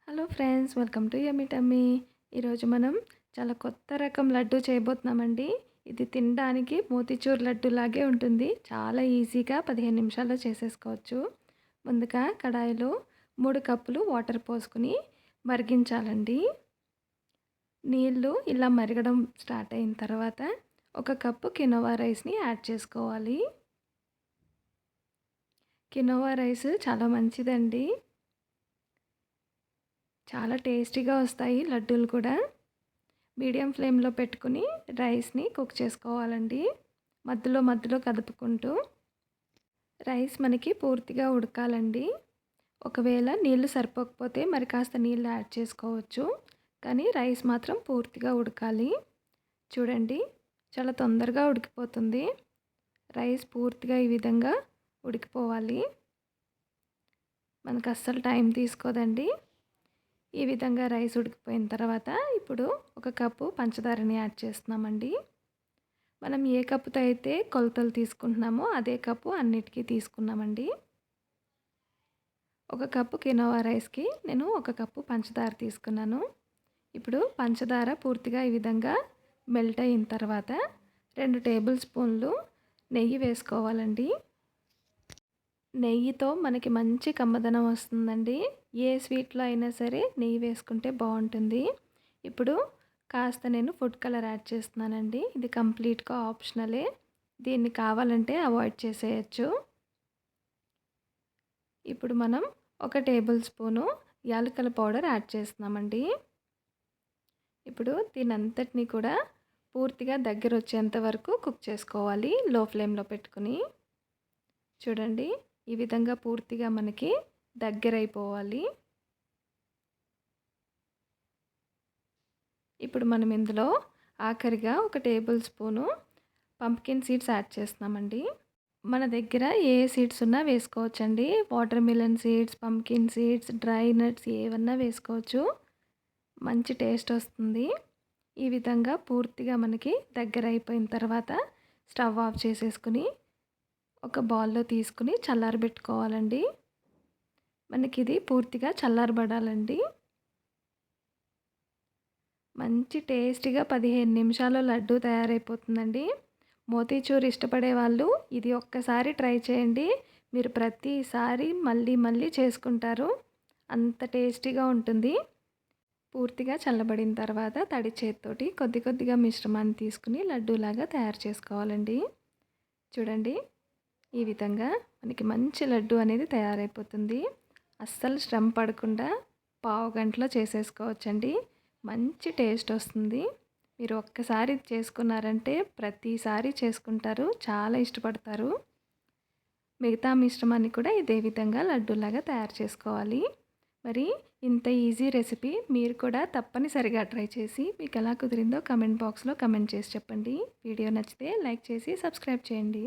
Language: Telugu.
Hello friends, welcome to YummyTumy. ఈరోజు మనం చాలా కొత్త రకం లడ్డు చేయబోతున్నామండి. ఇది తినడానికి మోతిచూర్ లడ్డు లాగే ఉంటుంది. చాలా ఈజీగా 15 నిమిషాల్లో చేసేసుకోవచ్చు. ముందుగా కడాయిలో 3 కప్పులు వాటర్ పోసుకుని మరిగించాలండి. నీళ్ళు ఇలా మరగడం స్టార్ట్ అయిన తర్వాత 1 కప్పు కినోవా రైస్ని యాడ్ చేసుకోవాలి. కినోవా రైస్ చాలా మంచిదండి. చాలా టేస్టీగా వస్తాయి లడ్డూలు కూడా. మీడియం ఫ్లేమ్లో పెట్టుకుని రైస్ని కుక్ చేసుకోవాలండి. మధ్యలో మధ్యలో కదుపుకుంటూ. రైస్ మనకి పూర్తిగా ఉడకాలండి. ఒకవేళ నీళ్ళు సరిపోకపోతే మరి కాస్త నీళ్ళు యాడ్ చేసుకోవచ్చు. కానీ రైస్ మాత్రం పూర్తిగా ఉడకాలి. చూడండి, చాలా తొందరగా ఉడికిపోతుంది. రైస్ పూర్తిగా ఈ విధంగా ఉడికిపోవాలి. మనకు అస్సలు టైం తీసుకోదండి. ఈ విధంగా రైస్ ఉడికిపోయిన తర్వాత ఇప్పుడు 1 కప్పు పంచదారని యాడ్ చేస్తున్నామండి. మనం ఏ కప్పుతో అయితే కొలతలు తీసుకుంటున్నామో అదే కప్పు అన్నిటికీ తీసుకున్నామండి. 1 కప్పు కినోవా రైస్కి నేను 1 కప్పు పంచదార తీసుకున్నాను. ఇప్పుడు పంచదార పూర్తిగా ఈ విధంగా మెల్ట్ అయిన తర్వాత 2 టేబుల్ స్పూన్లు నెయ్యి వేసుకోవాలండి. నెయ్యితో మనకి మంచి కమ్మదనం వస్తుందండి. ఏ స్వీట్లో అయినా సరే నెయ్యి వేసుకుంటే బాగుంటుంది. ఇప్పుడు కాస్త నేను ఫుడ్ కలర్ యాడ్ చేస్తున్నానండి. ఇది కంప్లీట్గా ఆప్షనలే. దీన్ని కావాలంటే అవాయిడ్ చేసేయచ్చు. ఇప్పుడు మనం 1 టేబుల్ స్పూను యాలకుల పౌడర్ యాడ్ చేస్తున్నామండి. ఇప్పుడు దీనంతటిని కూడా పూర్తిగా దగ్గర వచ్చేంత వరకు కుక్ చేసుకోవాలి లో ఫ్లేమ్లో పెట్టుకుని. చూడండి, ఈ విధంగా పూర్తిగా మనకి దగ్గరైపోవాలి. ఇప్పుడు మనం ఇందులో ఆఖరిగా 1 table spoon pumpkin seeds add చేస్తున్నామండి. మన దగ్గర ఏ సీడ్స్ ఉన్నా వేసుకోవచ్చండి. Water melon seeds, pumpkin seeds, dry nuts ఏవన్నా వేసుకోవచ్చు. మంచి టేస్ట్ వస్తుంది. ఈ విధంగా పూర్తిగా మనకి దగ్గర అయిపోయిన తర్వాత స్టవ్ ఆఫ్ చేసేసుకుని ఒక బౌల్లో తీసుకుని చల్లారబెట్టుకోవాలండి. మనకి ఇది పూర్తిగా చల్లారబడాలండి. మంచి టేస్టీగా 15 నిమిషాల్లో లడ్డు తయారైపోతుందండి. మోతీచూర్ ఇష్టపడే వాళ్ళు ఇది ఒక్కసారి ట్రై చేయండి. మీరు ప్రతిసారి మళ్ళీ మళ్ళీ చేసుకుంటారు. అంత టేస్టీగా ఉంటుంది. పూర్తిగా చల్లబడిన తర్వాత తడి చేత్తోటి కొద్ది కొద్దిగా మిశ్రమాన్ని తీసుకుని లడ్డూలాగా తయారు చేసుకోవాలండి. చూడండి, ఈ విధంగా మనకి మంచి లడ్డు అనేది తయారైపోతుంది. అస్సలు శ్రమ పడకుండా పావు గంటలో చేసేసుకోవచ్చండి. మంచి టేస్ట్ వస్తుంది. మీరు ఒక్కసారి చేసుకున్నారంటే ప్రతిసారి చేసుకుంటారు, చాలా ఇష్టపడతారు. మిగతా మిశ్రమాన్ని కూడా ఇదే విధంగా లడ్డూలాగా తయారు చేసుకోవాలి. మరి ఇంత ఈజీ రెసిపీ మీరు కూడా తప్పనిసరిగా ట్రై చేసి మీకు ఎలా కుదిరిందో కమెంట్ బాక్స్లో కమెంట్ చేసి చెప్పండి. వీడియో నచ్చితే లైక్ చేసి సబ్స్క్రైబ్ చేయండి.